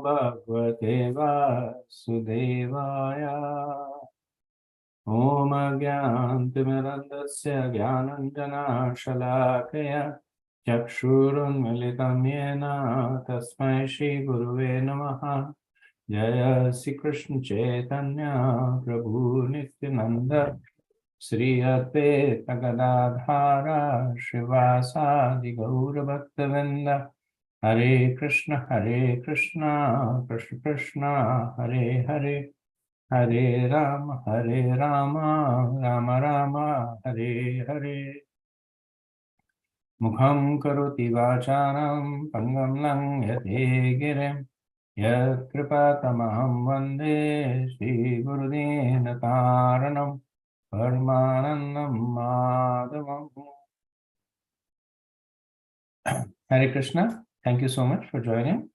Bhagavate Vasudevaya. Om Gyantimirandasya Gyananjana Shalakaya Chakshurunmilitam Yena Tasmai Shri Guruve Namaha. Jaya Sri Krishna Chaitanya Prabhu Nityananda Sri Advaita Gadadhara Srivasadi Gaura Bhaktavinda. Hare Krishna, Krishna Krishna, Hare Hare, Hare Rama, Rama Rama, Hare Hare. Mukham karoti vacharam, pangam langhate girim, yat kripatamaham vande, Shri Gurudena Taranam, Paramanandam Madhavam. Hare Krishna, thank you so much for joining.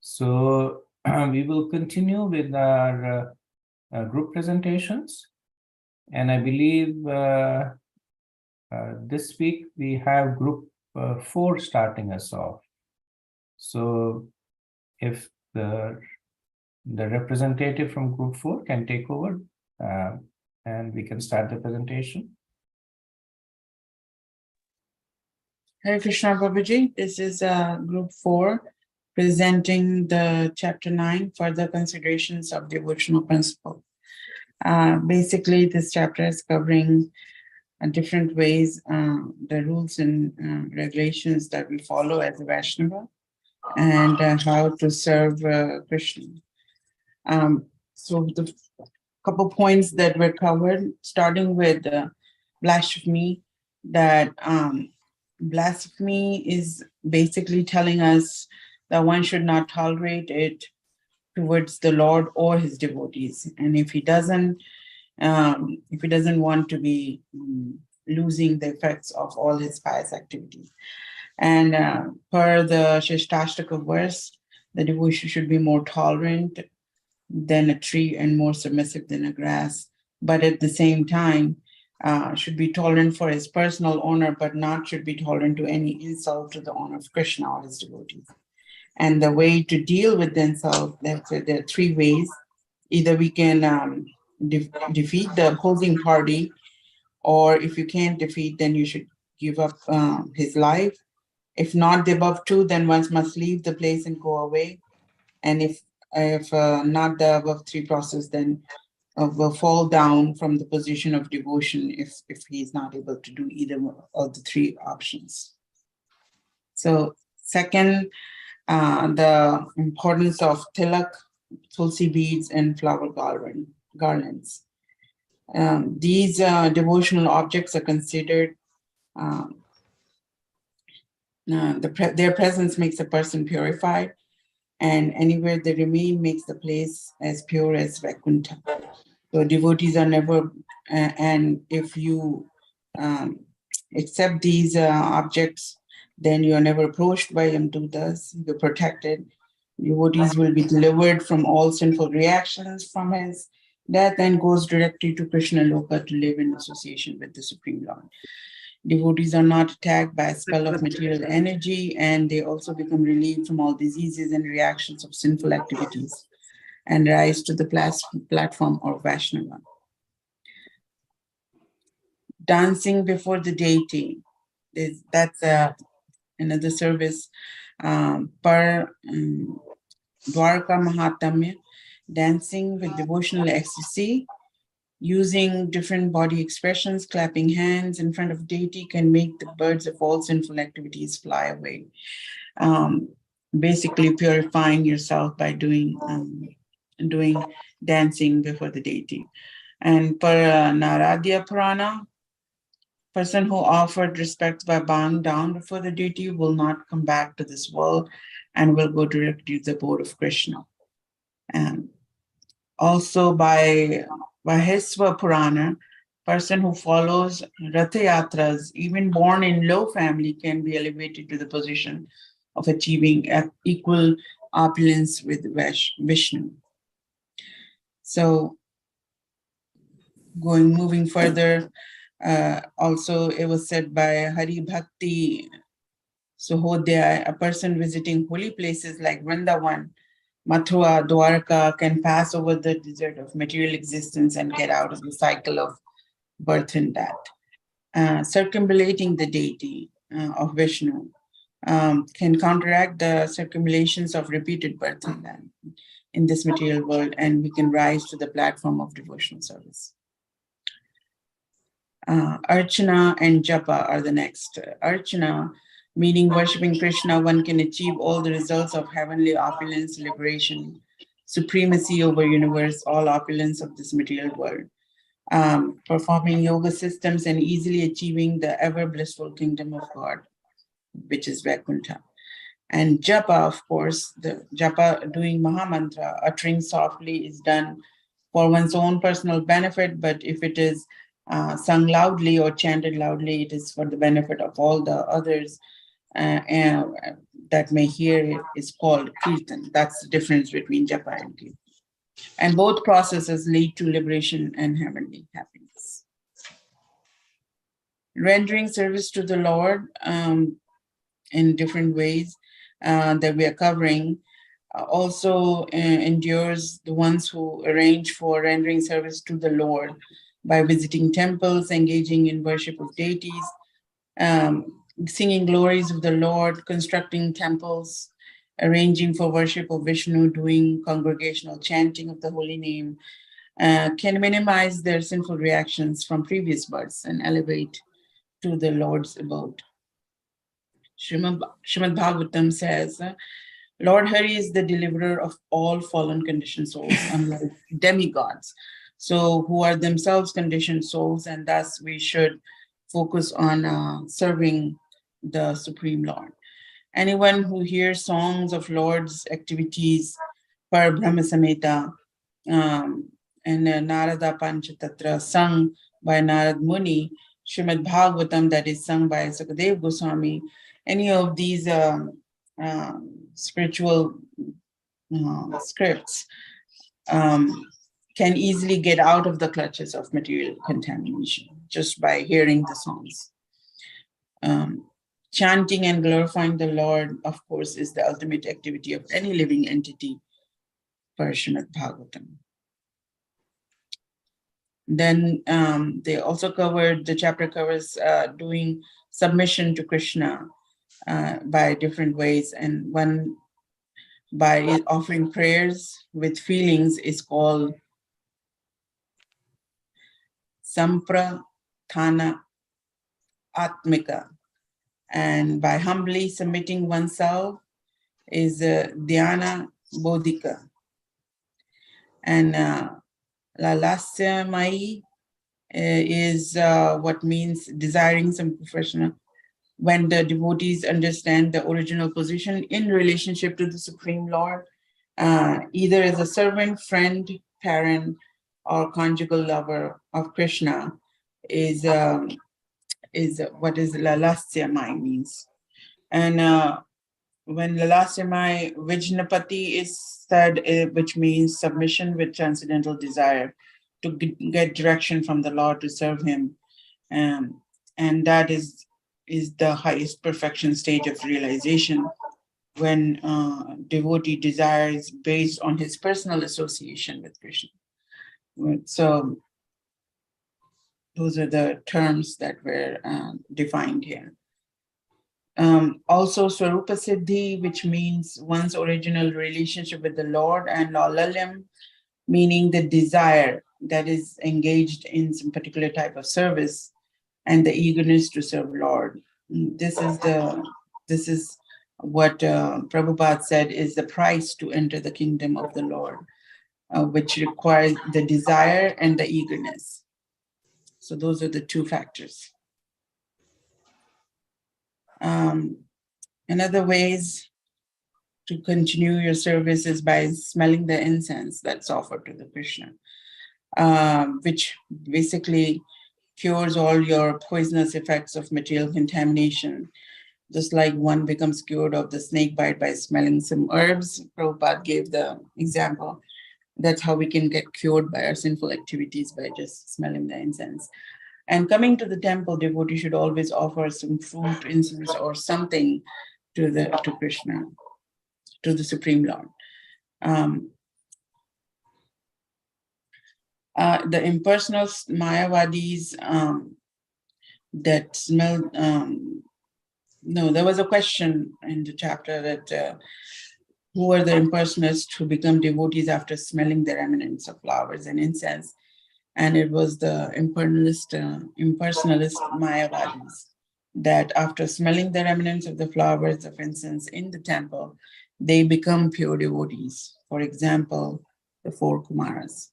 So we will continue with our group presentations, and I believe this week we have group 4 starting us off. So if the representative from group 4 can take over, and we can start the presentation. Hare Krishna Babaji, this is group 4 presenting the chapter 9 further considerations of devotional principle. Basically, this chapter is covering different ways, the rules and regulations that we follow as a Vaishnava, and how to serve Krishna. So the couple points that were covered, starting with blasphemy, that blasphemy is basically telling us that one should not tolerate it towards the Lord or his devotees. And if he doesn't want to be losing the effects of all his pious activities. And per the Shastashtaka verse, the devotion should be more tolerant than a tree and more submissive than a grass, but at the same time, should be tolerant for his personal honor, but not should be tolerant to any insult to the honor of Krishna or his devotees. And the way to deal with the insult, there are 3 ways. Either we can defeat the opposing party, or if you can't defeat, then you should give up his life. If not the above 2, then one must leave the place and go away. And if not the above 3 process, then will fall down from the position of devotion if he is not able to do either of the 3 options. So second, the importance of tilak, tulsi beads, and flower garlands. These devotional objects are considered, their presence makes a person purified, and anywhere they remain makes the place as pure as Vaikuntha. So devotees are never, and if you accept these objects, then you are never approached by Yamdutas, you're protected. Devotees will be delivered from all sinful reactions from his death and goes directly to Krishna Loka to live in association with the Supreme Lord. Devotees are not attacked by a spell of material energy, and they also become relieved from all diseases and reactions of sinful activities and rise to the platform of Vaishnava. Dancing before the deity, that's another service. Per Dwarka Mahatamya, dancing with devotional ecstasy, using different body expressions, clapping hands in front of deity can make the birds of all sinful activities fly away. Basically purifying yourself by doing dancing before the deity. And per Naradya Purana, person who offered respect by bowing down before the deity will not come back to this world and will go directly to the abode of Krishna. And also by Maheswa Purana, person who follows Ratha Yatras, even born in low family, can be elevated to the position of achieving equal opulence with Vishnu. So moving further, also it was said by Hari Bhakti Suhodaya, a person visiting holy places like Vrindavan Mathura, Dwarka can pass over the desert of material existence and get out of the cycle of birth and death. Circumambulating the deity of Vishnu can counteract the circumambulations of repeated birth and death in this material world, and we can rise to the platform of devotional service. Archana and Japa are the next. Archana, meaning worshipping Krishna, one can achieve all the results of heavenly opulence, liberation, supremacy over universe, all opulence of this material world. Performing yoga systems and easily achieving the ever blissful kingdom of God, which is Vaikuntha. And japa, of course, the japa, doing Mahamantra, uttering softly, is done for one's own personal benefit, but if it is sung loudly or chanted loudly, it is for the benefit of all the others and that may hear it, is called kirtan. That's the difference between japa and kirtan. And both processes lead to liberation and heavenly happiness. Rendering service to the Lord in different ways that we are covering also endures the ones who arrange for rendering service to the Lord by visiting temples, engaging in worship of deities, singing glories of the Lord, constructing temples, arranging for worship of Vishnu, doing congregational chanting of the holy name, can minimize their sinful reactions from previous births and elevate to the Lord's abode. Srimad Bhagavatam says, Lord Hari is the deliverer of all fallen conditioned souls, unlike demigods, so who are themselves conditioned souls, and thus we should focus on serving the Supreme Lord. Anyone who hears songs of Lord's activities, Par Brahma Sameta, and Narada Panchatatra, sung by Narad Muni, Srimad Bhagavatam, that is sung by Sukadev Goswami, any of these spiritual scripts can easily get out of the clutches of material contamination just by hearing the songs. Chanting and glorifying the Lord, of course, is the ultimate activity of any living entity, per Srimad Bhagavatam. Then they also covered, the chapter covers doing submission to Krishna by different ways, and one by offering prayers with feelings is called Samprathana Atmika, and by humbly submitting oneself is Dhyana Bodhika. And Lalasya Mai is what means desiring some professional, when the devotees understand the original position in relationship to the Supreme Lord, either as a servant, friend, parent, or conjugal lover of Krishna, is what is Lalasya Mai means. And when Lalasya Mai Vijnapati is said, which means submission with transcendental desire to get direction from the Lord to serve him, and that is the highest perfection stage of realization, when devotee desires based on his personal association with Krishna. So those are the terms that were defined here. Also Swarupa Siddhi, which means one's original relationship with the Lord, and Laulalyam, meaning the desire that is engaged in some particular type of service, and the eagerness to serve Lord. This is what Prabhupada said is the price to enter the kingdom of the Lord, which requires the desire and the eagerness. So those are the two factors. Another ways to continue your service is by smelling the incense that's offered to the Krishna, which basically cures all your poisonous effects of material contamination. Just like one becomes cured of the snake bite by smelling some herbs, Prabhupada gave the example. That's how we can get cured by our sinful activities, by just smelling the incense. And coming to the temple, devotee should always offer some fruit, incense, or something to Krishna, to the Supreme Lord. The impersonal Mayavadis that smell. No, there was a question in the chapter that who are the impersonalists who become devotees after smelling the remnants of flowers and incense? And it was the impersonalist Mayavadis that after smelling the remnants of the flowers of incense in the temple, they become pure devotees. For example, the 4 Kumaras.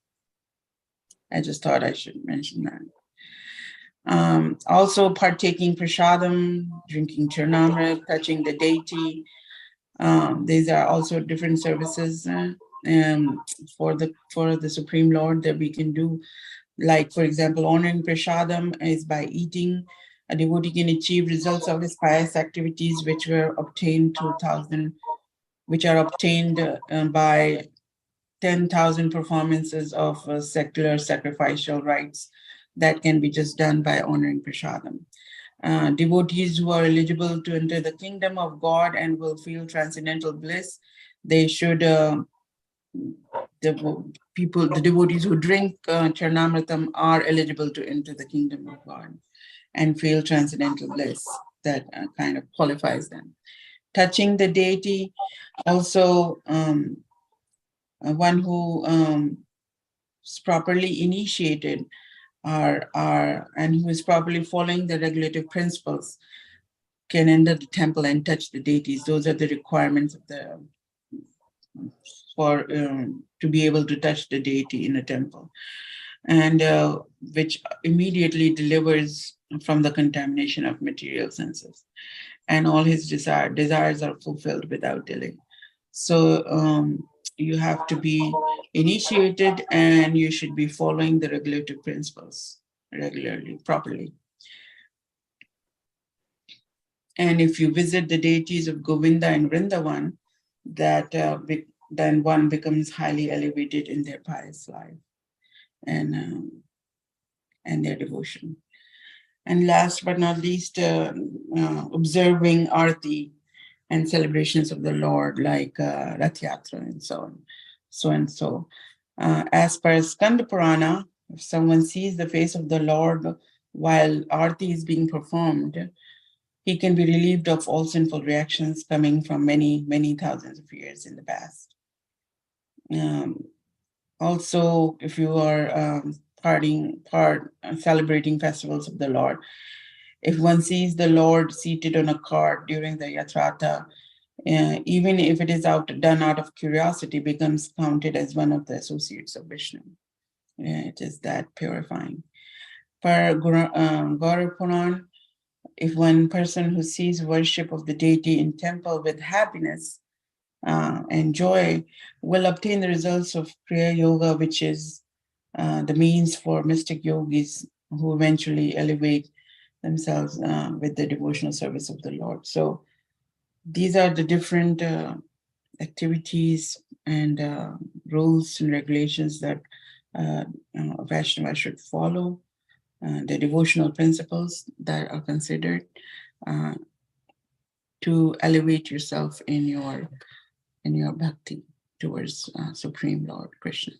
I just thought I should mention that. Also partaking prasadam, drinking charnamrit, touching the deity. These are also different services for the Supreme Lord that we can do. Like, for example, honoring prasadam is by eating. A devotee can achieve results of his pious activities, which are obtained by 10,000 performances of secular sacrificial rites that can be just done by honoring prasadam. Devotees who are eligible to enter the kingdom of God and will feel transcendental bliss, they should, the devotees who drink Charnamritam are eligible to enter the kingdom of God and feel transcendental bliss. That kind of qualifies them. Touching the deity, also one who is properly initiated and who is properly following the regulative principles can enter the temple and touch the deities. Those are the requirements of to be able to touch the deity in a temple, and which immediately delivers from the contamination of material senses, and all his desires are fulfilled without delay. So you have to be initiated and you should be following the regulative principles regularly, properly. And if you visit the deities of Govinda and Vrindavan, then one becomes highly elevated in their pious life and their devotion. And last but not least, observing Aarti and celebrations of the Lord, like Rath Yatra and so on. As per Skanda Purana, if someone sees the face of the Lord while Aarti is being performed, he can be relieved of all sinful reactions coming from many, many thousands of years in the past. Also, if you are celebrating festivals of the Lord, if one sees the Lord seated on a cart during the Yatrata, even if it is done out of curiosity, becomes counted as one of the associates of Vishnu. It is that purifying. Per Gaura Puran, if one person who sees worship of the deity in temple with happiness and joy will obtain the results of Kriya Yoga, which is the means for mystic yogis who eventually elevate themselves with the devotional service of the Lord. So these are the different activities and rules and regulations that Vaishnava should follow, the devotional principles that are considered to elevate yourself in your bhakti towards Supreme Lord Krishna.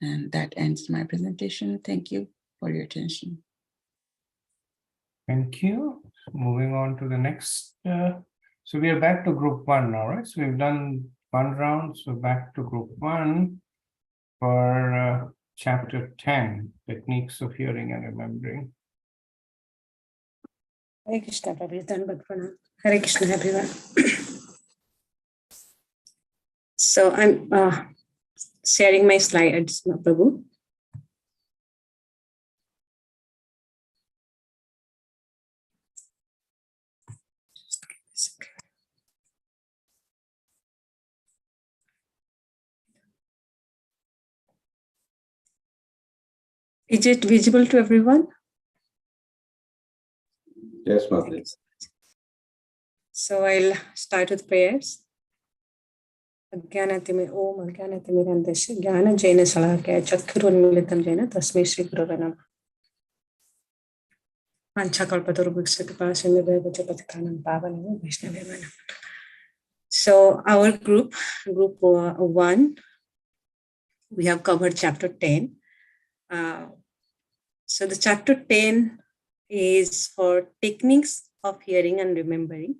And that ends my presentation. Thank you for your attention. Thank you. Moving on to the next. So we are back to group 1 now, right? So we've done 1 round. So back to group 1 for chapter 10, techniques of hearing and remembering. Hare Krishna, Prabhu. Hare Krishna, everyone. So I'm sharing my slides, Prabhu. Is it visible to everyone? Yes, Mother. So I'll start with prayers. Jnanatime Om Jnanatimirandasya Jnana Jaina Salakaya Chakrunmilitam Jaina Tasmai Sri Gurave Namah. Panchakalpatarubhiksa Kripasindhubhyo Patithanam Pavanam Vaishnavaya Namo. So our group 1, we have covered chapter 10. So the chapter 10 is for techniques of hearing and remembering.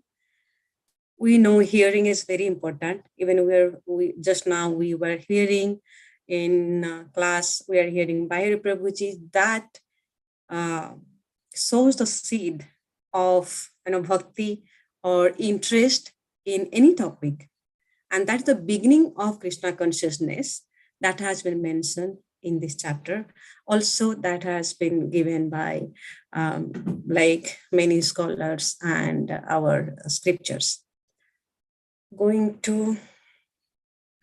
We know hearing is very important. Even we just now we were hearing in class, we are hearing Bhai Prabhuji that sows the seed of bhakti or interest in any topic. And that's the beginning of Krishna consciousness that has been mentioned in this chapter. Also, that has been given by like many scholars and our scriptures. Going to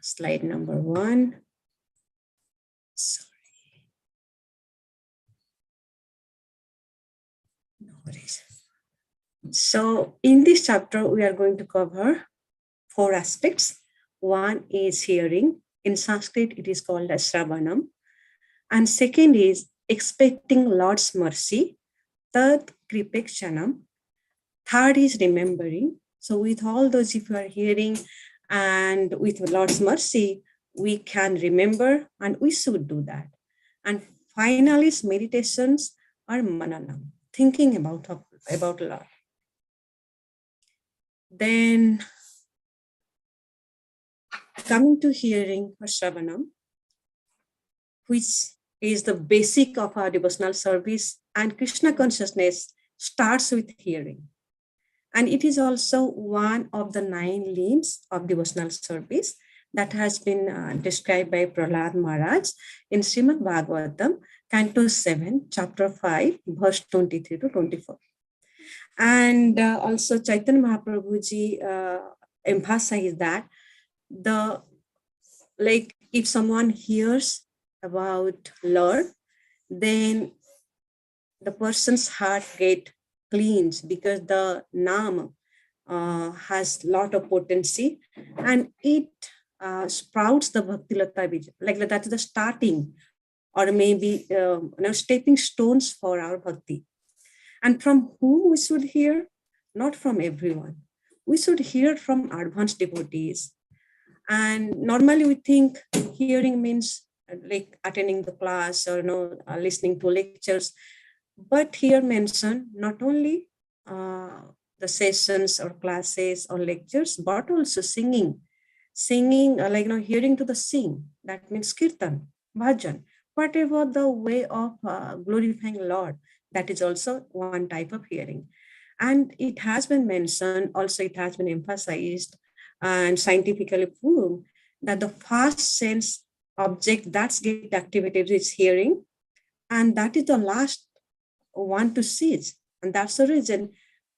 slide number 1. Sorry. No worries. So in this chapter, we are going to cover 4 aspects. One is hearing. In Sanskrit, it is called as Shravanam. And second is expecting Lord's mercy. Third, Kripekshanam. Third is remembering. So with all those, if you are hearing and with Lord's mercy, we can remember and we should do that. And finally, meditations are mananam, thinking about Lord. Then coming to hearing or Shravanam, which is the basic of our devotional service, and Krishna consciousness starts with hearing. And it is also one of the 9 limbs of devotional service that has been described by Prahlad Maharaj in Srimad Bhagavatam, Canto 7, Chapter 5, verse 23 to 24. And also Chaitanya Mahaprabhuji emphasized that if someone hears about Lord, then the person's heart get cleansed because the Nam has lot of potency and it sprouts the Bhakti Lata Bija. Like that's the starting or maybe stepping stones for our Bhakti. And from whom we should hear? Not from everyone. We should hear from advanced devotees. And normally we think hearing means like attending the class or listening to lectures. But here mentioned not only the sessions or classes or lectures, but also singing, hearing to the sing. That means kirtan, bhajan, whatever the way of glorifying Lord. That is also one type of hearing. And it has been mentioned, also it has been emphasized and scientifically proved that the first sense object that's get activated is hearing, and that is the last one to cease. And that's the reason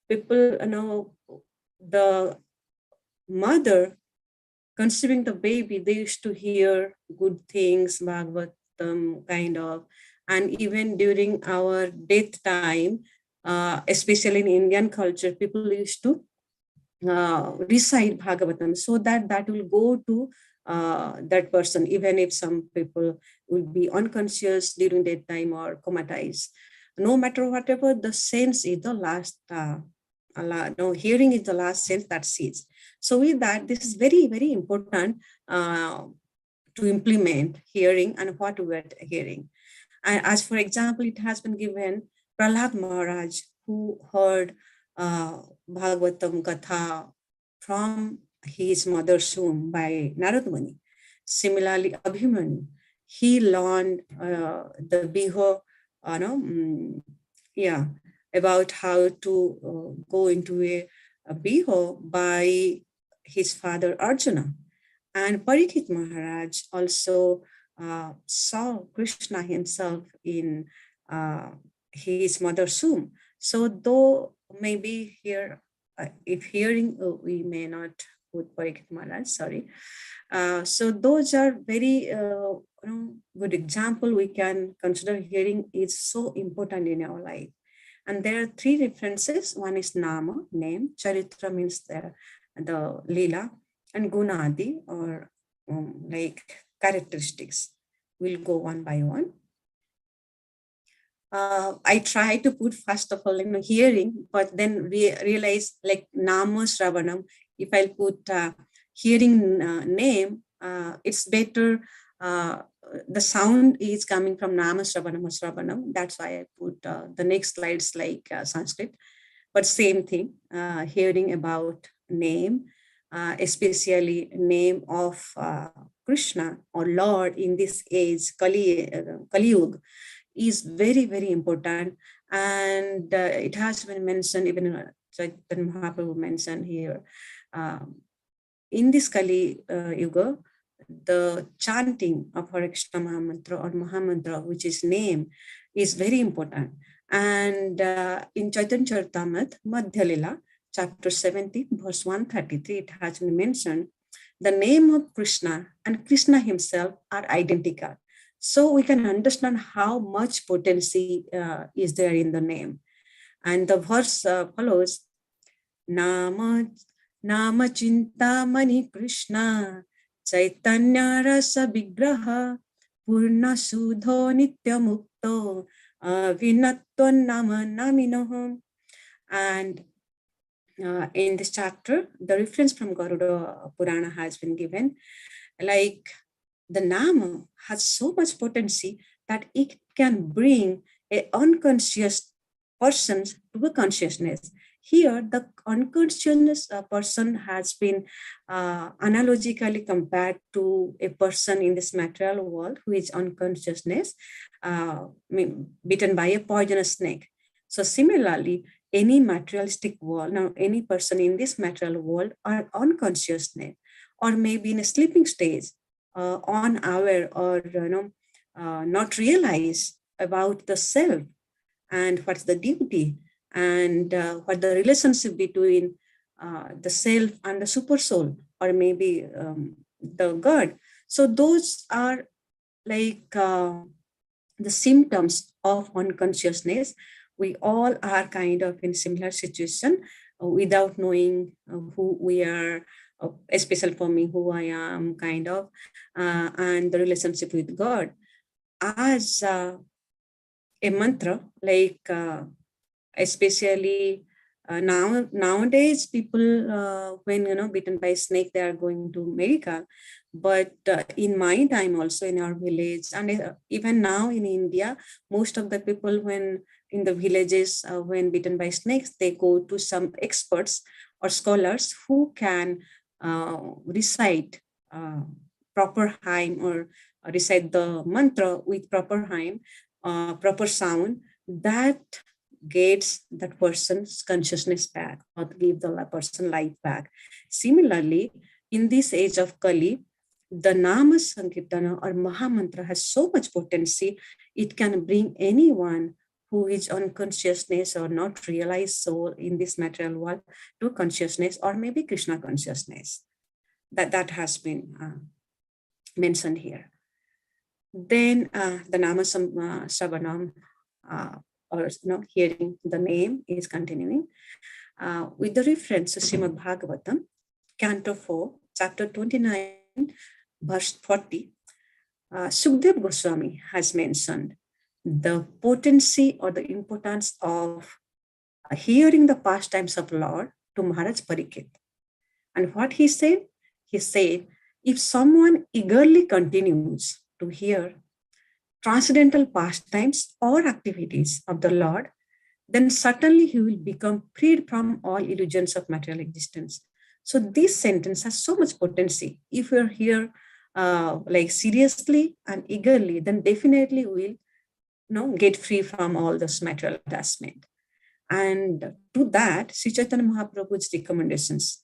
people, the mother conceiving the baby, they used to hear good things, Bhagavatam kind of, and even during our death time, especially in Indian culture, people used to recite Bhagavatam so that will go to that person, even if some people will be unconscious during that time or comatized. No matter whatever, the sense is the last, hearing is the last sense that sees. So with that, this is very, very important to implement hearing and what we are hearing. And as for example, it has been given Prahlad Maharaj, who heard Bhagavatam Katha from his mother's womb by Narad Muni. Similarly, Abhimanyu, he learned the Biho, about how to go into a Biho by his father Arjuna. And Parikshit Maharaj also saw Krishna himself in his mother's womb. So though maybe here, if hearing, we may not put Parikshit Maharaj, sorry. So those are very good example. We can consider hearing is so important in our life. And there are 3 references. One is Nama, name. Charitra means the Leela. And Gunadi, or like characteristics. We'll go one by one. I try to put first of all hearing, but then realize like Nama Shravanam if I'll put hearing name, it's better. The sound is coming from Nama Sravanam or Sravanam. That's why I put the next slides like Sanskrit. But same thing, hearing about name, especially name of Krishna or Lord in this age, Kali Yuga, is very, very important. And it has been mentioned, even Chaitanya Mahaprabhu mentioned here, in this Kali Yuga, the chanting of Hare Krishna Mahamantra or Mahamantra, which is name, is very important. And in Chaitanya Charitamrita, Madhya Lila, chapter 17, verse 133, it has been mentioned, the name of Krishna and Krishna himself are identical. So we can understand how much potency is there in the name. And the verse follows, Nama Chintamani Krishna Chaitanya Rasa Vigraha Purna Sudho Nitya Mukto Vinatvan Nama Naminoham. And in this chapter, the reference from Garuda Purana has been given. Like the Nama has so much potency that it can bring an unconscious person to a consciousness. Here, the unconscious person has been analogically compared to a person in this material world who is unconsciousness, bitten by a poisonous snake. So similarly, any materialistic world, now any person in this material world are unconsciousness, or maybe in a sleeping stage, unaware or not realize about the self and what's the duty and what the relationship between the self and the super soul, or maybe the God. So those are like the symptoms of unconsciousness. We all are kind of in similar situation without knowing who we are, especially for me, who I am, kind of, and the relationship with God. As a mantra, like especially nowadays, people, when bitten by snake, they are going to medical. But in my time, also in our village, and even now in India, most of the people, when in the villages, when bitten by snakes, they go to some experts or scholars who can recite proper hymn or recite the mantra with proper hymn, proper sound, that gets that person's consciousness back or give the person life back. Similarly, in this age of Kali, the Nama Sankirtana or Mahamantra has so much potency, it can bring anyone who is unconsciousness or not realized soul in this material world to consciousness, or maybe Krishna consciousness. That has been mentioned here. Then the Nama Savanam, or hearing the name, is continuing with the reference to Srimad Bhagavatam, Canto 4, Chapter 29, verse 40. Sukdev Goswami has mentioned the potency or the importance of hearing the pastimes of Lord to Maharaj Parikshit. And what he said? He said, if someone eagerly continues to hear transcendental pastimes or activities of the Lord, then certainly he will become freed from all illusions of material existence. So this sentence has so much potency. If you're here like seriously and eagerly, then definitely we'll get free from all this material attachment. And to that, Sri Chaitanya Mahaprabhu's recommendations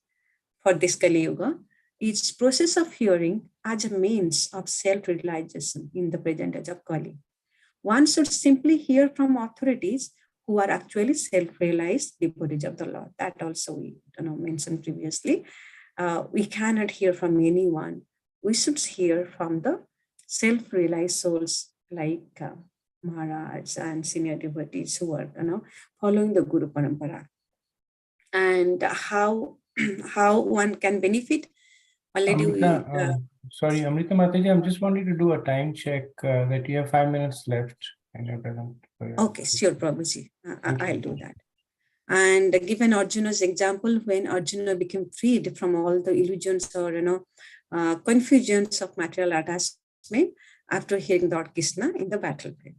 for this Kali Yuga is process of hearing as a means of self-realization in the present age of Kali. One should simply hear from authorities who are actually self-realized devotees of the Lord. That also we mentioned previously. We cannot hear from anyone. We should hear from the self-realized souls like Maharaj and senior devotees who are following the Guru Parampara. And how one can benefit. Already sorry, Amrita Mataji, I'm just wanting to do a time check that you have 5 minutes left in your present. Okay, sure, Prabhuji. I'll do that. And given Arjuna's example, when Arjuna became freed from all the illusions or confusions of material attachment after hearing Lord Krishna in the battlefield.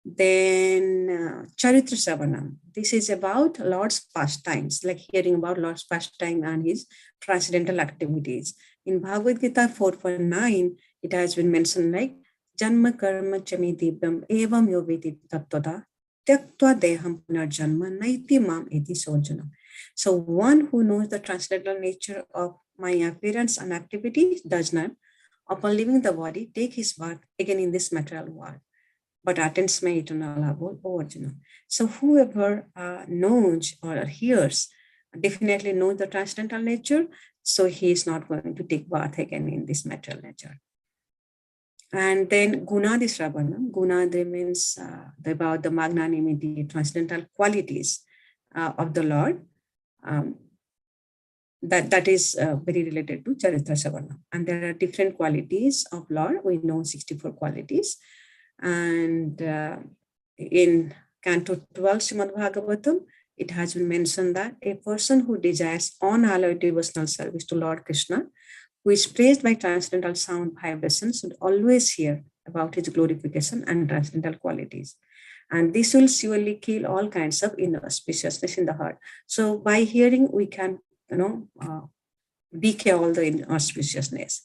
Then Charitra Savanam. This is about Lord's pastimes, like hearing about Lord's pastime and his transcendental activities. In Bhagavad Gita 4.9, it has been mentioned like Janma Karma Chami Divyam Evam Yoveti Tattvada Tyaktva Deham Punarjanma Naiti Mam Iti Sojana. So one who knows the transcendental nature of my appearance and activities does not, upon leaving the body, take his birth again in this material world, but attains my eternal abode, O Arjuna. So whoever knows or hears definitely knows the transcendental nature, so he is not going to take birth again in this material nature. And then Gunadi Sravanam. Gunadi means about the magnanimity, transcendental qualities of the Lord. That is very related to Charitra Sravanam. And there are different qualities of Lord. We know 64 qualities. And in Canto 12 Srimad Bhagavatam, it has been mentioned that a person who desires unalloyed devotional service to Lord Krishna, who is praised by transcendental sound vibrations, should always hear about his glorification and transcendental qualities. And this will surely kill all kinds of inauspiciousness in the heart. So by hearing, we can, decay all the inauspiciousness.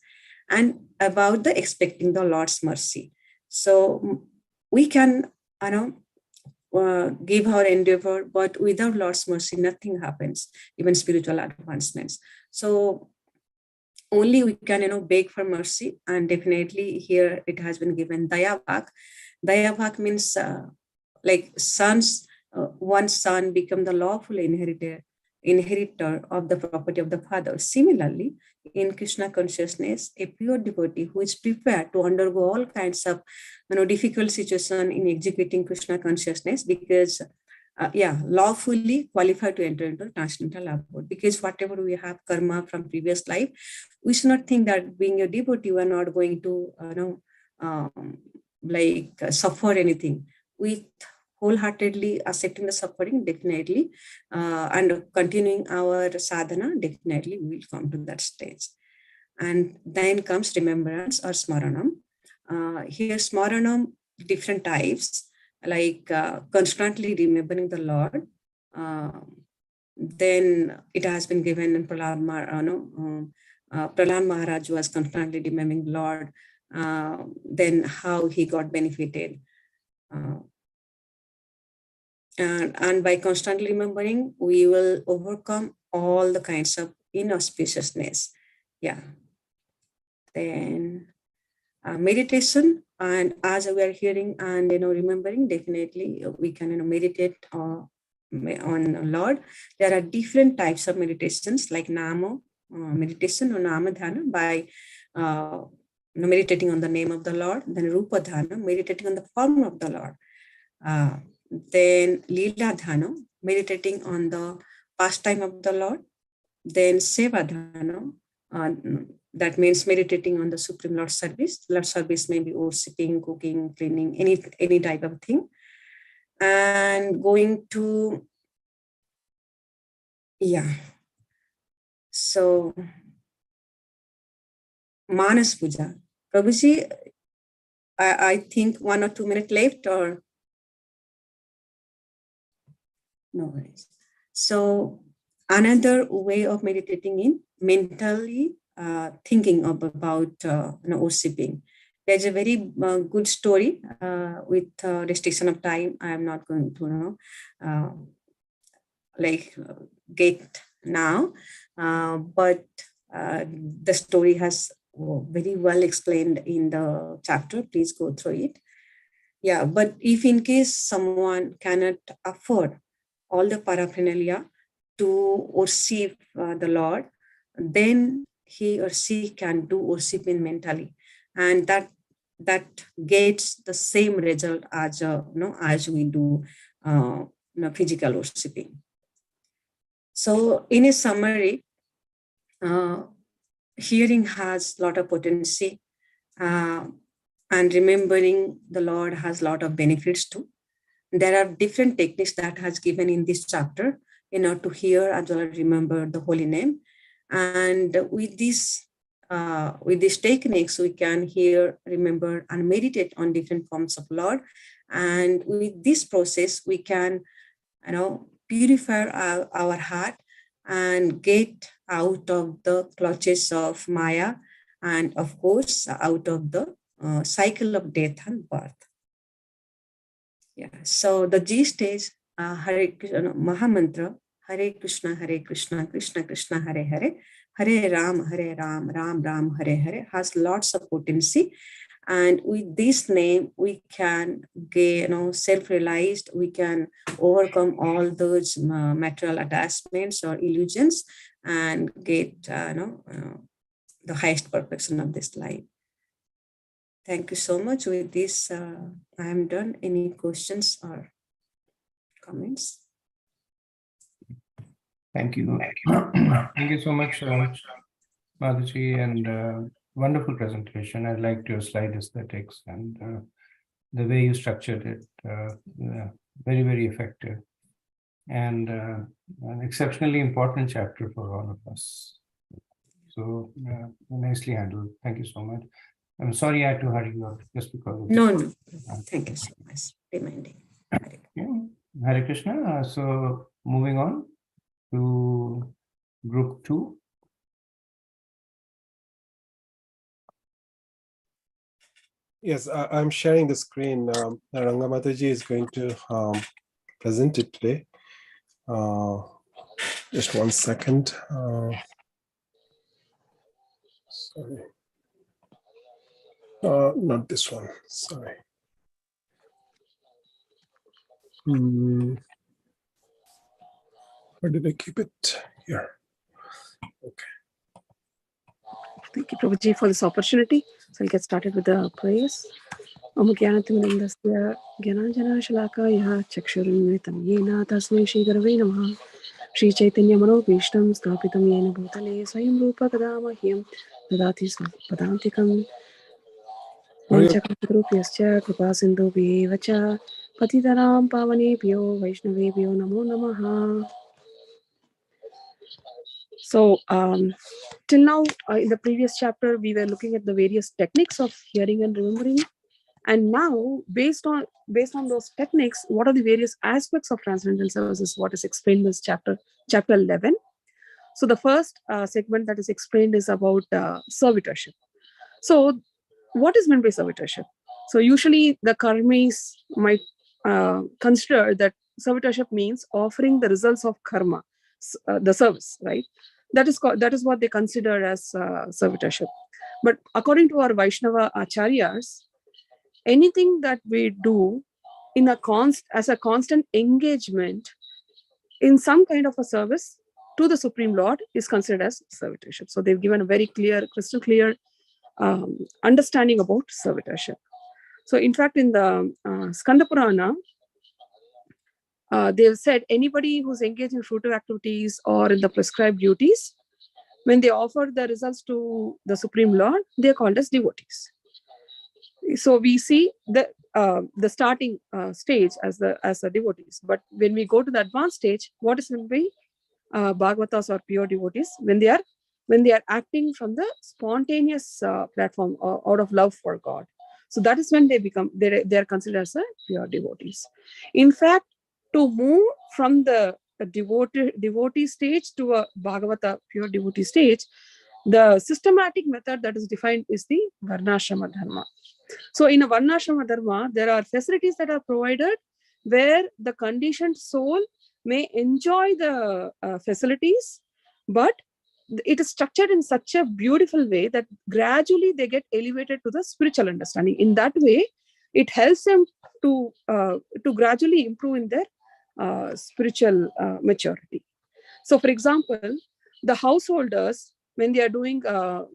And about the expecting the Lord's mercy. So we can, give our endeavor, but without Lord's mercy, nothing happens, even spiritual advancements. So only we can, beg for mercy. And definitely here it has been given Dayavak. Dayavak means like sons, one son become the lawful inheritor of the property of the father. Similarly, in Krishna consciousness, a pure devotee who is prepared to undergo all kinds of difficult situation in executing Krishna consciousness, because lawfully qualified to enter into transcendental abode. Because whatever we have karma from previous life, we should not think that being a devotee, we are not going to suffer anything. With wholeheartedly accepting the suffering, definitely, and continuing our sadhana, definitely we will come to that stage. And then comes remembrance or smaranam. Here smaranam, different types, like constantly remembering the Lord. Then it has been given in Prahlad Maharaj was constantly remembering the Lord. Then how he got benefited. And by constantly remembering, we will overcome all the kinds of inauspiciousness. Yeah. Then meditation, and as we are hearing and remembering, definitely we can meditate on Lord. There are different types of meditations, like Nama meditation or Nama Dhyana, by meditating on the name of the Lord. Then Rupa Dhyana, meditating on the form of the Lord. Then Leela Dhyana, meditating on the pastime of the Lord. Then Seva Dhyana, that means meditating on the Supreme Lord service. Lord service may be worshipping, cooking, cleaning, any type of thing. And going to, so Manas Puja. Prabhuji, I think 1 or 2 minutes left, or no worries. So another way of meditating in mentally thinking about worshipping. There's a very good story with restriction of time. I am not going to get now, but the story has very well explained in the chapter. Please go through it. Yeah, but if in case someone cannot afford all the paraphernalia to worship the Lord, then he or she can do worshiping mentally, and that gets the same result as as we do physical worshiping. So in a summary, hearing has a lot of potency, and remembering the Lord has a lot of benefits too. there are different techniques that has given in this chapter, to hear as well as remember the holy name. And with these techniques, we can hear, remember, and meditate on different forms of Lord. And with this process, we can, purify our heart and get out of the clutches of Maya, and of course, out of the cycle of death and birth. Yeah. So the gist is Hare Krishna Mahamantra, Hare Krishna, Krishna Krishna, Hare Hare, Hare Ram, Ram Ram, Hare Hare has lots of potency. And with this name, we can get, self-realized, we can overcome all those material attachments or illusions and get, the highest perfection of this life. Thank you so much. With this, I am done. Any questions or comments? Thank you. Thank you so much, Madhuji, and wonderful presentation. I liked your slide aesthetics and the way you structured it. Very, very effective, and an exceptionally important chapter for all of us. So nicely handled. Thank you so much. I'm sorry I had to hurry you up just because of this. No. Thank you so much. Reminding. Hare Krishna. So moving on to group 2. Yes, I'm sharing the screen. Ranga Mataji is going to present it today. Just 1 second. Sorry. Not this one. Sorry. Where did I keep it? Here. Okay. Thank you, Prabhuji, for this opportunity. So I'll get started with the prayers. Om Gyanatimindasya Gyananjana Shalakaya Chakshurunritam Yena Tasmai Shri Gurave Namaha Shri Chaitanya Manobhishtam Sthapitam Yena Bhutale Swayam Rupa Kadamahyam Dadati Padantikam Vanchakatrupyascha Kripa Sindhu Vacha Patitanam Pavanebhyo Vaishnavebhyo Namo Namaha. So till now, in the previous chapter, we were looking at the various techniques of hearing and remembering. And now, based on those techniques, what are the various aspects of transcendental services? What is explained in this chapter 11. So the first segment that is explained is about servitorship. So what is meant by servitorship? So usually the karmis might consider that servitorship means offering the results of karma, the service, right? That is what they consider as servitorship. But according to our Vaishnava acharyas, anything that we do in as a constant engagement in some kind of a service to the Supreme Lord is considered as servitorship. So they've given a very clear, crystal clear understanding about servitorship. So in fact, in the Skanda Purana, they've said anybody who's engaged in fruitive activities or in the prescribed duties, when they offer the results to the Supreme Lord, they are called as devotees. So we see the starting stage as the devotees, but when we go to the advanced stage, what is meant by Bhagavatas or pure devotees? When they are acting from the spontaneous platform out of love for God. So that is when they are considered as pure devotees. In fact, to move from the devotee stage to a Bhagavata pure devotee stage, the systematic method that is defined is the Varnashrama Dharma. So in a Varnashrama Dharma, there are facilities that are provided where the conditioned soul may enjoy the facilities, but it is structured in such a beautiful way that gradually they get elevated to the spiritual understanding. In that way, it helps them to gradually improve in their spiritual maturity. So for example, the householders, when they are doing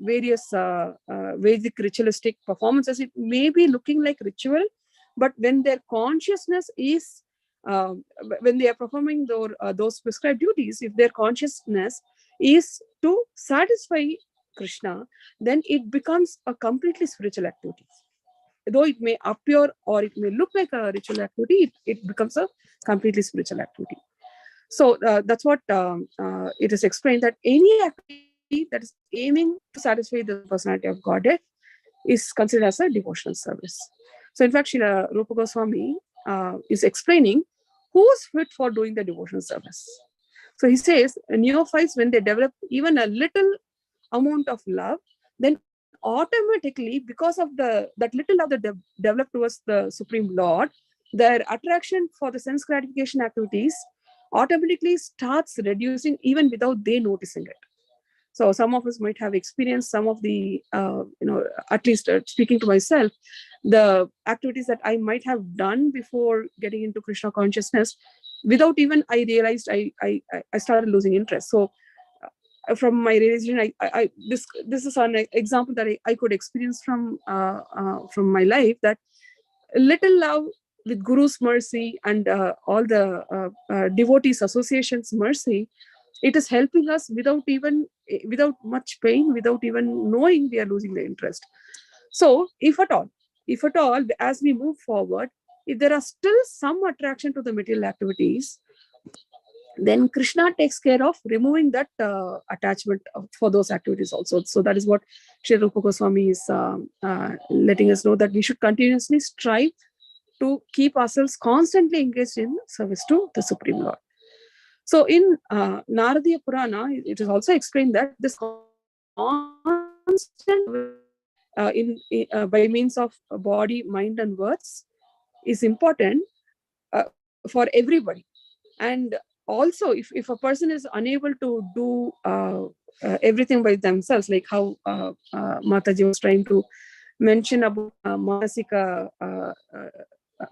various Vedic ritualistic performances, it may be looking like ritual, but when their consciousness is, when they are performing those prescribed duties, if their consciousness is to satisfy Krishna, then it becomes a completely spiritual activity. though it may appear or it may look like a ritual activity, it becomes a completely spiritual activity. So that's what it is explained, that any activity that is aiming to satisfy the personality of Godhead is considered as a devotional service. So in fact, Srila Rupa Goswami is explaining who's fit for doing the devotional service. So he says, neophytes, when they develop even a little amount of love, then automatically, because of that little love that they develop towards the Supreme Lord, their attraction for the sense gratification activities automatically starts reducing even without they noticing it. So some of us might have experienced some of the, at least speaking to myself, the activities that I might have done before getting into Krishna consciousness, without even I realized I started losing interest. So from my realization, this is an example that I could experience from my life, that little love with Guru's mercy and all the devotees association's mercy, it is helping us without much pain, without even knowing we are losing the interest. So if at all, as we move forward, if there are still some attraction to the material activities, then Krishna takes care of removing that attachment for those activities also. So that is what Sri Rupa Goswami is letting us know, that we should continuously strive to keep ourselves constantly engaged in service to the Supreme Lord. So in Naradiya Purana, it is also explained that this constant by means of body, mind, and words is important for everybody. And also, if a person is unable to do everything by themselves, like how Mataji was trying to mention about Manasika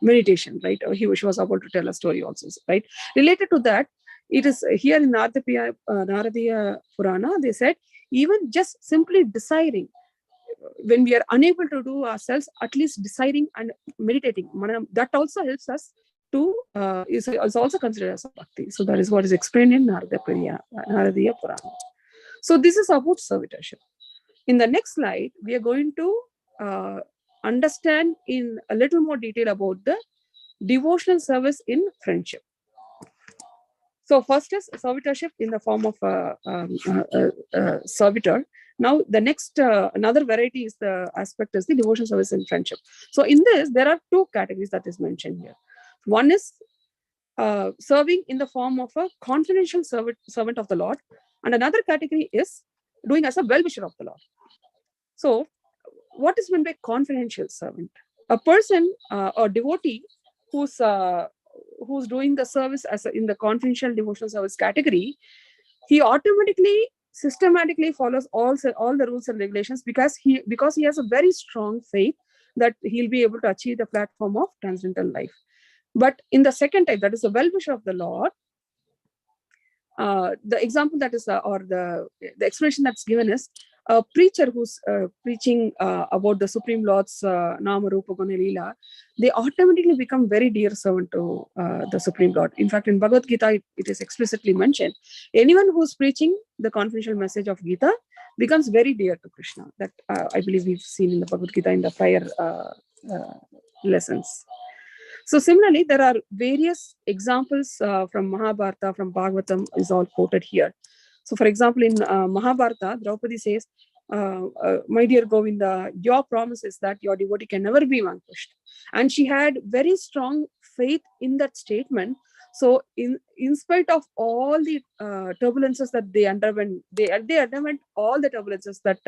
meditation, right? She was about to tell a story also, right? Related to that, it is here in Naradiya Purana, they said, even just simply deciding, when we are unable to do ourselves, at least deciding and meditating, that also helps us to, is also considered as a bhakti. So that is what is explained in Naradiya Purana. So this is about servitorship. In the next slide, we are going to understand in a little more detail about the devotional service in friendship. So first is servitorship in the form of a servitor. Now the next, another variety is the aspect is the devotional service in friendship. So in this, there are two categories that is mentioned here. One is serving in the form of a confidential servant of the Lord, and another category is doing as a well-wisher of the Lord. So what is meant by confidential servant? A person or devotee who's doing the service as in the confidential devotional service category, he automatically systematically follows all the rules and regulations, because he has a very strong faith that he'll be able to achieve the platform of transcendental life. But in the second type, that is the well-wisher of the Lord, the example that is or the explanation that's given is a preacher who's preaching about the Supreme Lord's Nama Rupa Guna Leela, they automatically become very dear servant to the Supreme Lord. In fact, in Bhagavad Gita, it is explicitly mentioned, anyone who's preaching the confidential message of Gita becomes very dear to Krishna. That I believe we've seen in the Bhagavad Gita in the prior lessons. So similarly, there are various examples from Mahabharata, from Bhagavatam is all quoted here. So for example, in Mahabharata, Draupadi says, my dear Govinda, your promise is that your devotee can never be vanquished. And she had very strong faith in that statement. So in spite of all the turbulences that they underwent, they underwent all the turbulences that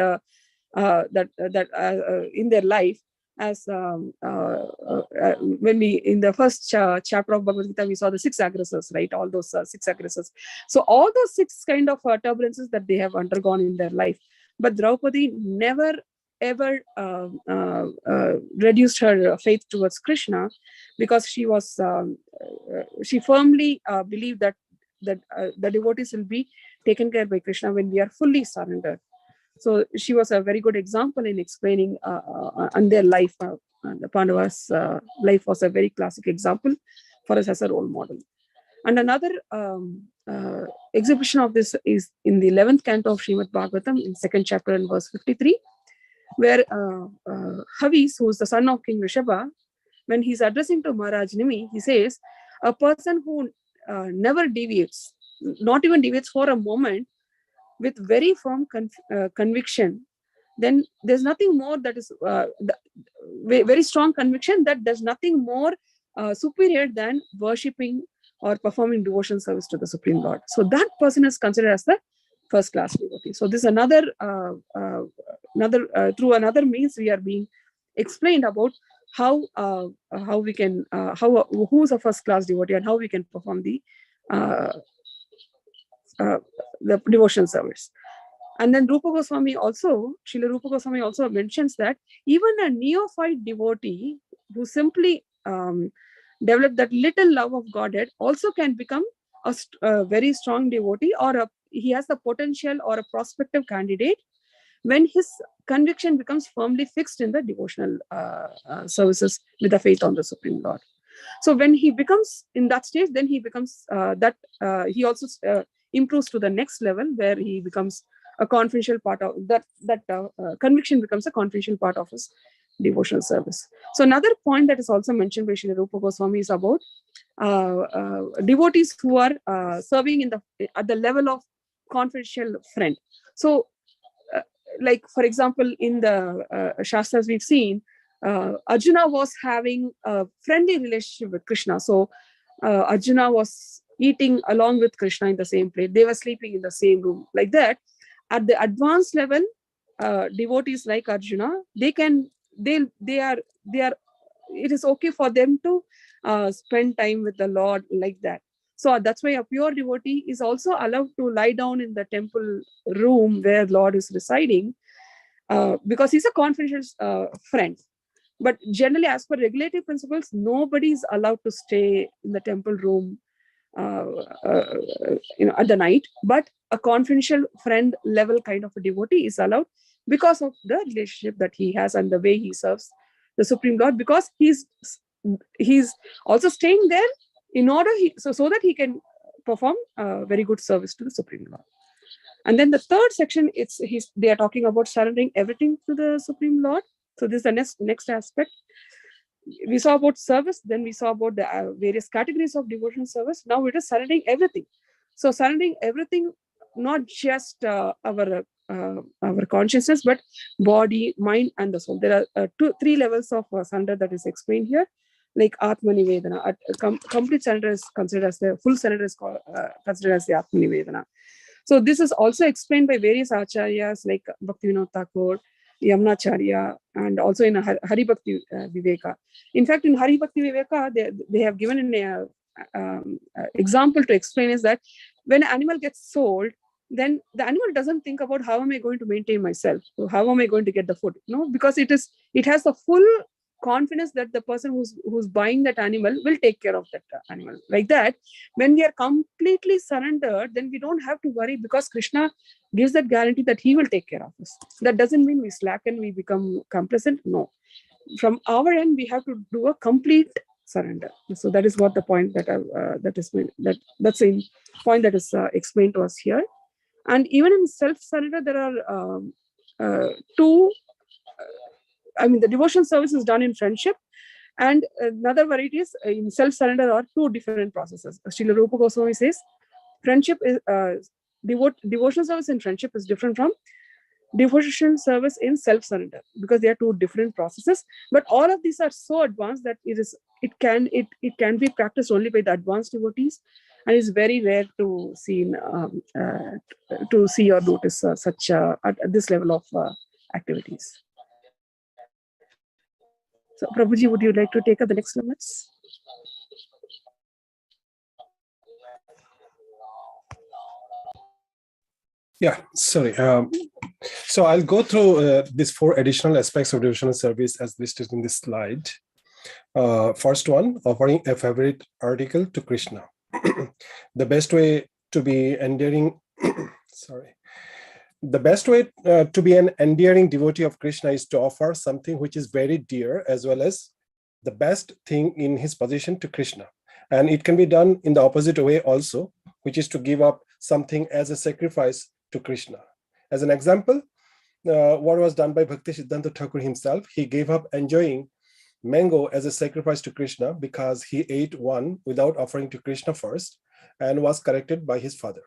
in their life. As when we in the first chapter of Bhagavad Gita, we saw the 6 aggressors, right? All those 6 aggressors. So all those 6 kind of turbulences that they have undergone in their life, but Draupadi never ever reduced her faith towards Krishna, because she was she firmly believed that the devotees will be taken care by Krishna when we are fully surrendered. So she was a very good example in explaining on their life. The Pandavas' life was a very classic example for us as a role model. And another exhibition of this is in the 11th canto of Srimad Bhagavatam, in 2nd chapter and verse 53. where Havis, who is the son of King Rishabha, when he's addressing to Maharaj Nimi, he says, a person who never deviates, not even deviates for a moment, with very firm conviction, then there's nothing more that is very strong conviction that there's nothing more superior than worshipping or performing devotion service to the Supreme Lord. So that person is considered as the first class devotee. So this is another through another means we are being explained about how we can who is a first class devotee and how we can perform the devotion service. And then Rupa Goswami also, Srila Rupa Goswami also mentions that even a neophyte devotee who simply developed that little love of Godhead also can become a very strong devotee, or he has the potential or a prospective candidate when his conviction becomes firmly fixed in the devotional services with the faith on the Supreme Lord. So when he becomes in that stage, then he becomes he also improves to the next level where he becomes a confidential part of that conviction becomes a confidential part of his devotional service. So another point that is also mentioned by Srila Rupa Goswami is about devotees who are serving at the level of confidential friend. So like for example, in the Shastras we've seen, Arjuna was having a friendly relationship with Krishna. So Arjuna was eating along with Krishna in the same plate. They were sleeping in the same room. Like that, at the advanced level, devotees like Arjuna, they are. It is okay for them to spend time with the Lord like that. So that's why a pure devotee is also allowed to lie down in the temple room where Lord is residing, because he's a confidential friend. But generally, as per regulative principles, nobody is allowed to stay in the temple room at the night. But a confidential friend level kind of a devotee is allowed because of the relationship that he has and the way he serves the Supreme Lord, because he's also staying there in order so that he can perform very good service to the Supreme Lord. And then the third section, they are talking about surrendering everything to the Supreme Lord. So this is the next aspect. We saw about service, then we saw about the various categories of devotional service. Now it is surrendering everything. So surrendering everything, not just our consciousness, but body, mind, and the soul. There are three levels of surrender that is explained here, like Atma Nivedana. Complete surrender is considered as the full surrender is considered as the Atma Nivedana. So this is also explained by various acharyas like Bhaktivinoda Thakur, Yamnacharya, and also in Hari Bhakti Viveka. In fact, in Hari Bhakti Viveka, they have given an example to explain is that when an animal gets sold, then the animal doesn't think about how am I going to maintain myself, how am I going to get the food, because it has the full confidence that the person who's buying that animal will take care of that animal. Like that, when we are completely surrendered, then we don't have to worry, because Krishna gives that guarantee that he will take care of us. That doesn't mean we slacken, we become complacent. No, from our end we have to do a complete surrender. So that is what the point that's the point that is explained to us here. And even in self-surrender, there are two. The devotion service is done in friendship, and another variety is in self-surrender are two different processes. Srila Rupa Goswami says, friendship is devotional service in friendship is different from devotion service in self-surrender, because they are two different processes. But all of these are so advanced that it can be practiced only by the advanced devotees, and it's very rare to see or notice such at this level of activities. So, Prabhuji, would you like to take up the next limits? Yeah, sorry. So I'll go through these four additional aspects of devotional service as listed in this slide. First one, offering a favorite article to Krishna. The best way to be endearing, the best way to be an endearing devotee of Krishna is to offer something which is very dear, as well as the best thing in his possession to Krishna. And it can be done in the opposite way also, which is to give up something as a sacrifice to Krishna. As an example, what was done by Bhakti Siddhanta Thakur himself. He gave up enjoying mango as a sacrifice to Krishna because he ate one without offering to Krishna first and was corrected by his father.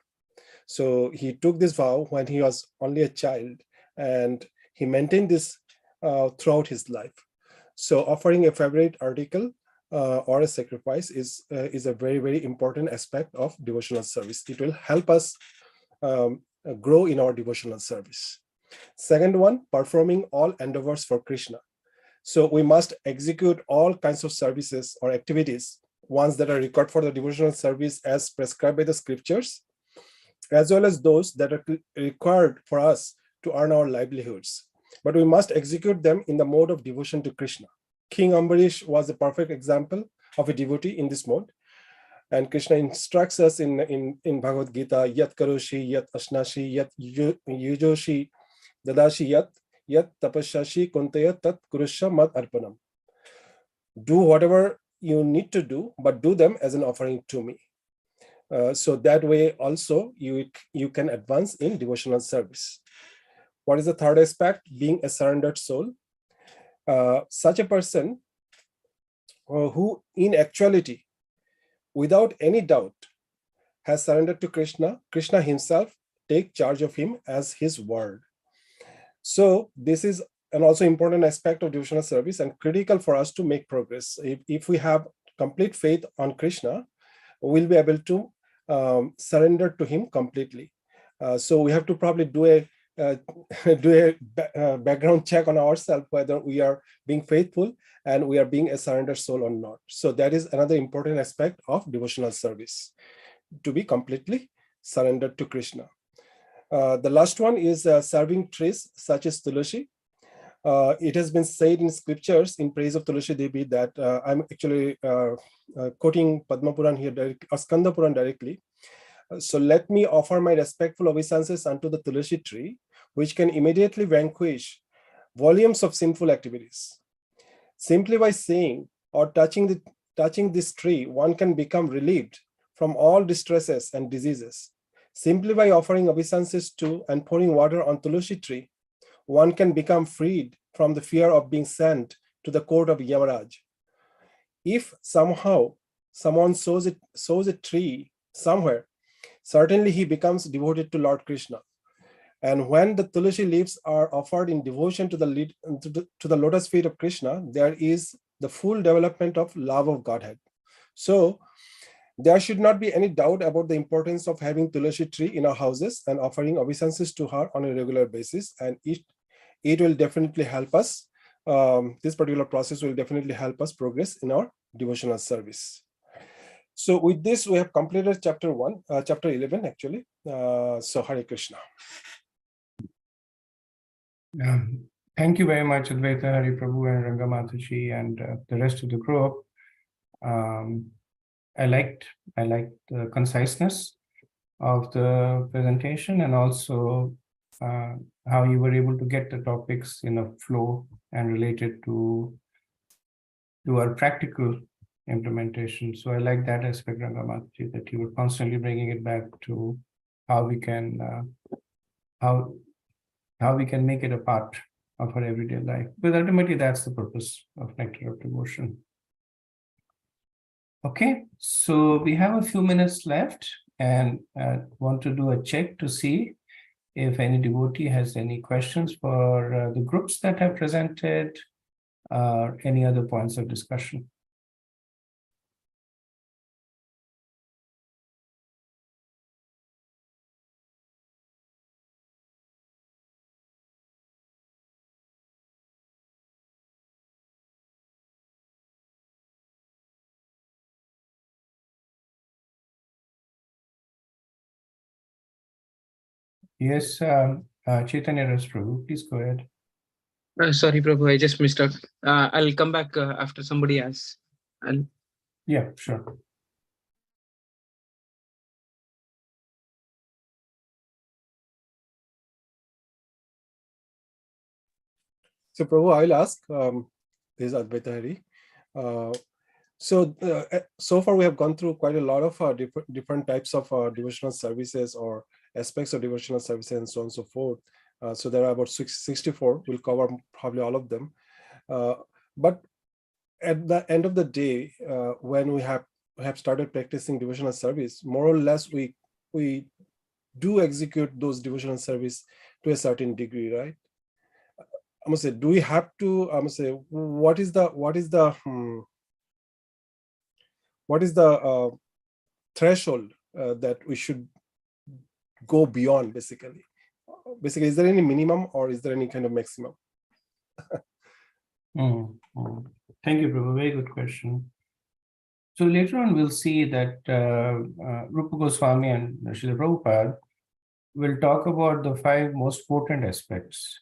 So he took this vow when he was only a child, and he maintained this throughout his life. So offering a favorite article or a sacrifice is a very, very important aspect of devotional service. It will help us grow in our devotional service. Second one, performing all endeavors for Krishna. So we must execute all kinds of services or activities, ones that are required for the devotional service as prescribed by the scriptures, as well as those that are required for us to earn our livelihoods. But we must execute them in the mode of devotion to Krishna. King Ambarish was a perfect example of a devotee in this mode. And Krishna instructs us in Bhagavad Gita, yat karoshi, yat ashnashi, yat yujoshi, dadashi, yat tapasyashi, kuntaya tat kurusha mad arpanam. Do whatever you need to do, but do them as an offering to me. So that way also you can advance in devotional service. What is the third aspect? Being a surrendered soul. Such a person who in actuality, without any doubt, has surrendered to Krishna, Krishna himself take charge of him as his word. So this is an also important aspect of devotional service and critical for us to make progress. If we have complete faith on Krishna, we'll be able to surrender to him completely. So we have to probably do a background check on ourselves, whether we are being faithful and we are being a surrendered soul or not. So that is another important aspect of devotional service, to be completely surrendered to Krishna. The last one is serving trees such as Tulasi. It has been said in scriptures in praise of Tulasi Devi that I'm actually quoting Padma Puran here, or Skanda Puran directly. So let me offer my respectful obeisances unto the Tulasi tree, which can immediately vanquish volumes of sinful activities. Simply by saying or touching this tree, one can become relieved from all distresses and diseases. Simply by offering obeisances to and pouring water on Tulasi tree, one can become freed from the fear of being sent to the court of Yamaraj. If somehow someone sows a tree somewhere, certainly he becomes devoted to Lord Krishna. And when the Tulasi leaves are offered in devotion to the lotus feet of Krishna, there is the full development of love of Godhead. So there should not be any doubt about the importance of having Tulasi tree in our houses and offering obeisances to her on a regular basis. And it will definitely help us. This particular process will definitely help us progress in our devotional service. So with this, we have completed chapter 11 actually. So Hare Krishna. Thank you very much, Advaita Hari Prabhu and Rangamataji and the rest of the group. I liked the conciseness of the presentation and also how you were able to get the topics in a flow and related to our practical implementation. So I like that aspect, Rangamataji, that you were constantly bringing it back to how we can make it a part of our everyday life. But ultimately, that's the purpose of Nectar of Devotion. Okay, so we have a few minutes left and want to do a check to see if any devotee has any questions for the groups that have presented or any other points of discussion. Yes, Chaitanya Ras Prabhu, please go ahead. Sorry, Prabhu, I just missed out. I'll come back after somebody else. Yeah, sure. So Prabhu, I'll ask, this is Advaita Hari. So far we have gone through quite a lot of different types of devotional services or aspects of devotional services and so on and so forth. So there are about 64. We'll cover probably all of them. But at the end of the day, when we have started practicing devotional service, more or less we do execute those devotional service to a certain degree, right? I must say, do we have to? I must say, what is the threshold that we should go beyond? Basically, is there any minimum or is there any kind of maximum? Thank you, Prabhu. Very good question. So later on, we'll see that Rupa Goswami and Srila Prabhupada will talk about the 5 most potent aspects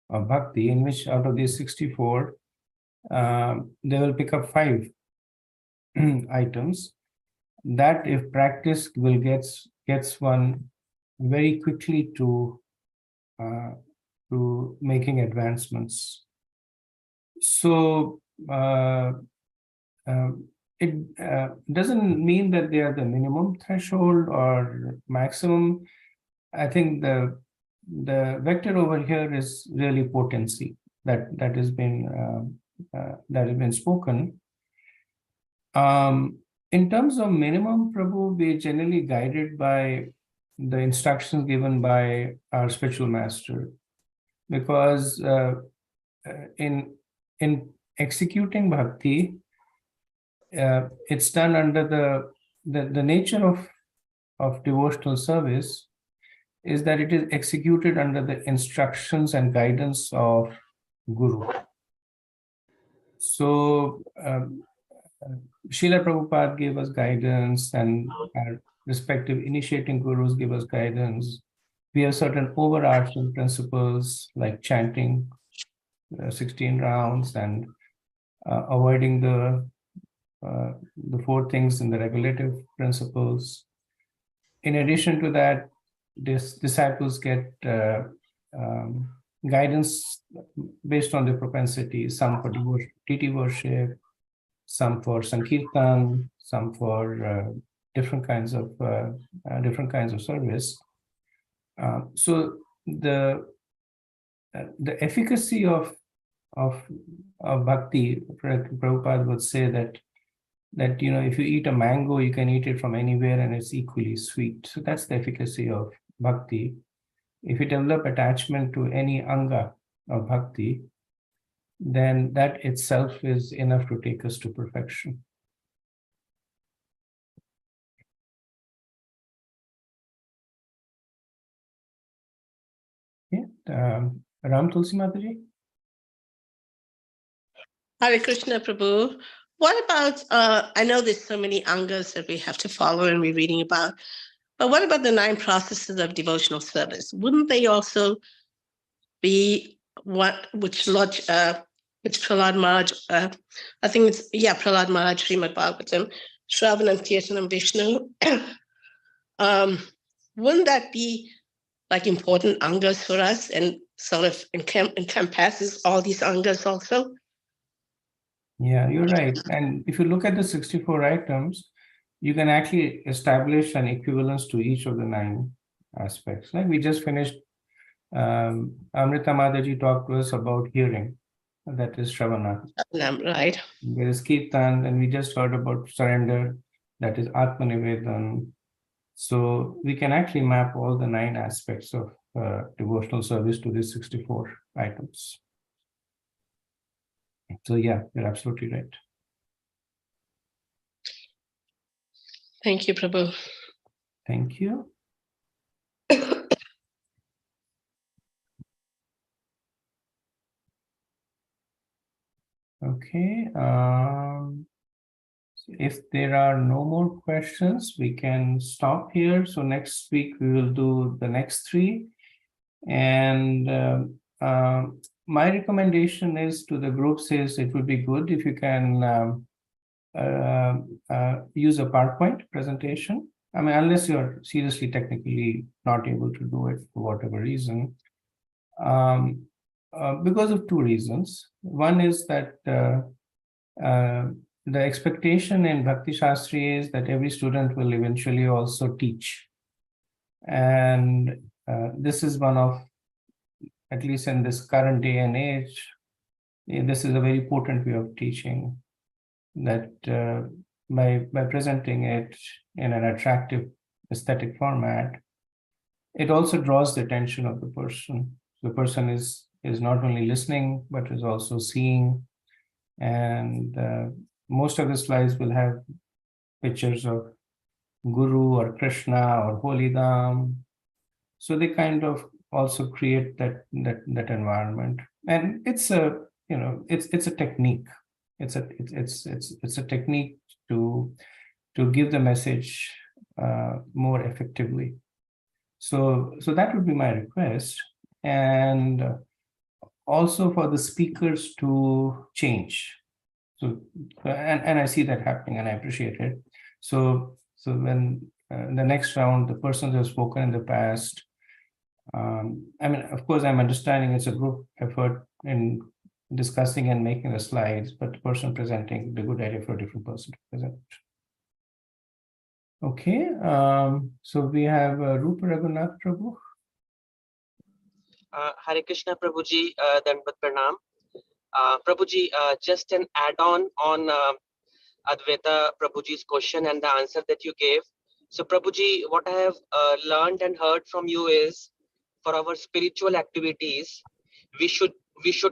of bhakti, in which out of these 64, they will pick up 5 items that, if practiced, will gets one very quickly to making advancements. So it doesn't mean that they are the minimum threshold or maximum. I think the vector over here is really potency that has been spoken. In terms of minimum, Prabhu, we are generally guided by the instructions given by our spiritual master, because in executing bhakti, it's done under the nature of devotional service is that it is executed under the instructions and guidance of Guru. So Srila Prabhupada gave us guidance, and our respective initiating gurus give us guidance. We have certain overarching principles like chanting 16 rounds and avoiding the 4 things in the regulative principles. In addition to that, disciples get guidance based on their propensity, some for deity worship, some for sankirtan, some for different kinds of service. So the efficacy of bhakti, Prabhupada would say that if you eat a mango, you can eat it from anywhere and it's equally sweet. So that's the efficacy of bhakti. If you develop attachment to any anga of bhakti, then that itself is enough to take us to perfection. Yeah, Ram Tulsi Mataji. Hare Krishna, Prabhu. What about, I know there's so many angas that we have to follow and we're reading about, but what about the 9 processes of devotional service? Wouldn't they also be which Prahlad Maharaj, I think it's, Prahlad Maharaj, Srimad Bhagavatam, Shravanam, Kirtanam, Vishnu. Wouldn't that be like important angas for us and sort of encompasses all these angas also? Yeah, you're right. And if you look at the 64 items, you can actually establish an equivalence to each of the 9 aspects. Like we just finished, Amrita Madaji talked to us about hearing, that is Shravana. Right. There is Kirtan, and we just heard about surrender, that is Atmanivedan. So we can actually map all the 9 aspects of devotional service to these 64 items. So yeah, you're absolutely right. Thank you, Prabhu. Thank you. Okay. If there are no more questions, we can stop here. So next week we will do the next 3. And my recommendation is to the groups is it would be good if you can use a PowerPoint presentation. I mean, unless you're seriously technically not able to do it for whatever reason. Because of 2 reasons. One is that the expectation in Bhakti Shastri is that every student will eventually also teach. And this is one of at least in this current day and age, this is a very potent way of teaching, that by presenting it in an attractive aesthetic format, it also draws the attention of the person. The person is not only listening, but is also seeing. And most of the slides will have pictures of Guru or Krishna or Holy Dham. So they kind of also create that environment. And it's a, it's a technique. It's a technique to give the message more effectively. So that would be my request. And also for the speakers to change. So, and I see that happening and I appreciate it. So when the next round, the persons who have spoken in the past, I mean, of course, I'm understanding it's a group effort in discussing and making the slides, but the person presenting, the good idea for a different person to present. Okay, so we have Rupa Raghunath Prabhu. Hare Krishna Prabhuji, Dandavat Pranam. Prabhuji, just an add-on on Advaita Prabhuji's question and the answer that you gave. So Prabhuji, what I have learned and heard from you is, for our spiritual activities, we should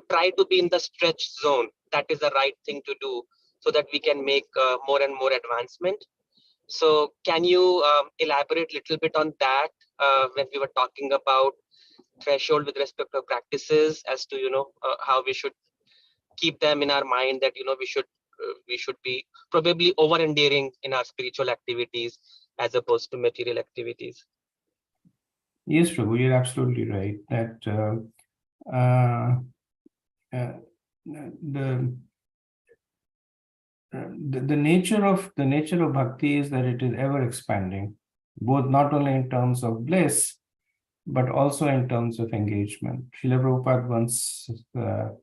try to be in the stretch zone. That is the right thing to do, so that we can make more and more advancement. So can you elaborate a little bit on that when we were talking about threshold with respect to practices, as to how we should keep them in our mind, that we should be probably over-endearing in our spiritual activities as opposed to material activities. Yes, Prabhu, you're absolutely right. That the nature of bhakti is that it is ever expanding, both not only in terms of bliss, but also in terms of engagement. Srila Prabhupada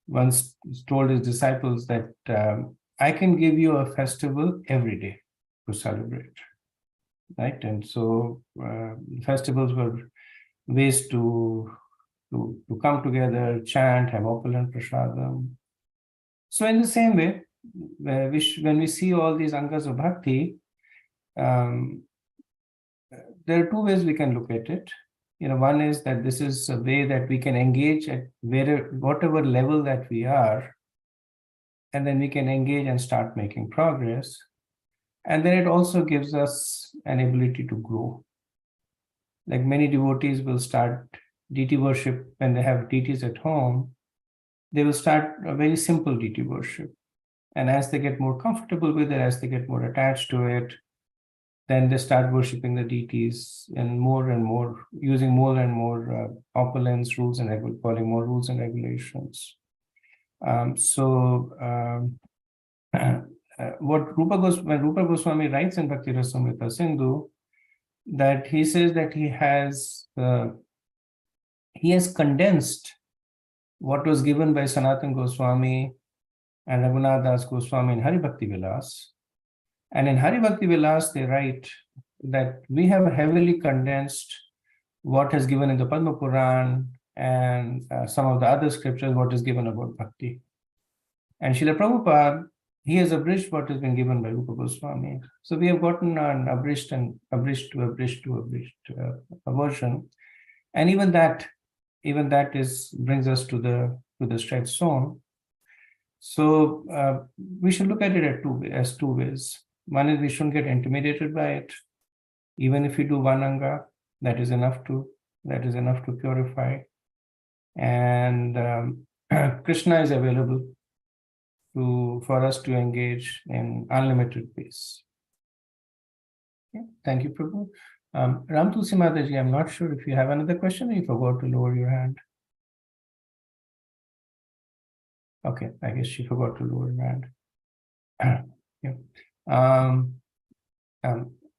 once told his disciples that I can give you a festival every day to celebrate, right? And so festivals were ways to come together, chant, have opulent prasadam. So in the same way, when we see all these angas of bhakti, there are two ways we can look at it. One is that this is a way that we can engage at whatever level that we are, and then we can engage and start making progress. And then it also gives us an ability to grow. Like many devotees will start deity worship when they have deities at home. They will start a very simple deity worship. And as they get more comfortable with it, as they get more attached to it, then they start worshiping the deities and more, using more and more opulence, rules and calling more rules and regulations. What when Rupa Goswami writes in Bhakti Rasamrita Sindhu, that he says that he has condensed what was given by Sanatana Goswami and Raghunath Das Goswami in Hari Bhakti Vilas. And in Hari Bhakti Vilas, they write that we have heavily condensed what is given in the Padma Puran and some of the other scriptures, what is given about Bhakti. And Srila Prabhupada, he has abridged what has been given by Rupa Goswami. So we have gotten an abridged version. And even that brings us to the stretch zone. So we should look at it as two ways. One is we shouldn't get intimidated by it. Even if we do one anga, that is enough to purify. And Krishna is available for us to engage in unlimited peace. Okay. Thank you, Prabhu. Ram Tulsi Mataji, I'm not sure if you have another question or you forgot to lower your hand. Okay, I guess she forgot to lower her hand. Yeah.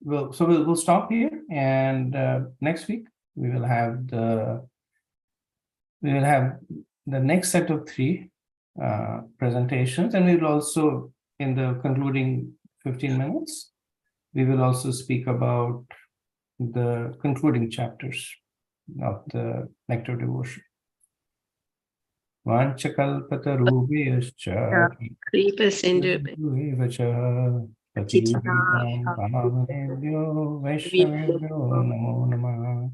We'll stop here, and next week we will have the next set of 3 presentations, and we will also, in the concluding 15 minutes, we will also speak about the concluding chapters of the Nectar Devotion. Vanchakalpatarubhyascha Kripa Sindhu eva cha Patitanam Pavanebhyo Vaishnavebhyo Namo Namah.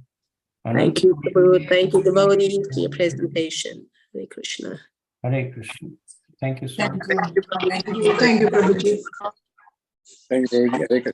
Thank you, Prabhu. Thank you, devotees, for your presentation. Hare Krishna. Hare Krishna. Thank you so much. Thank you. Thank you, Prabhuji. Thank you, Prabhuji.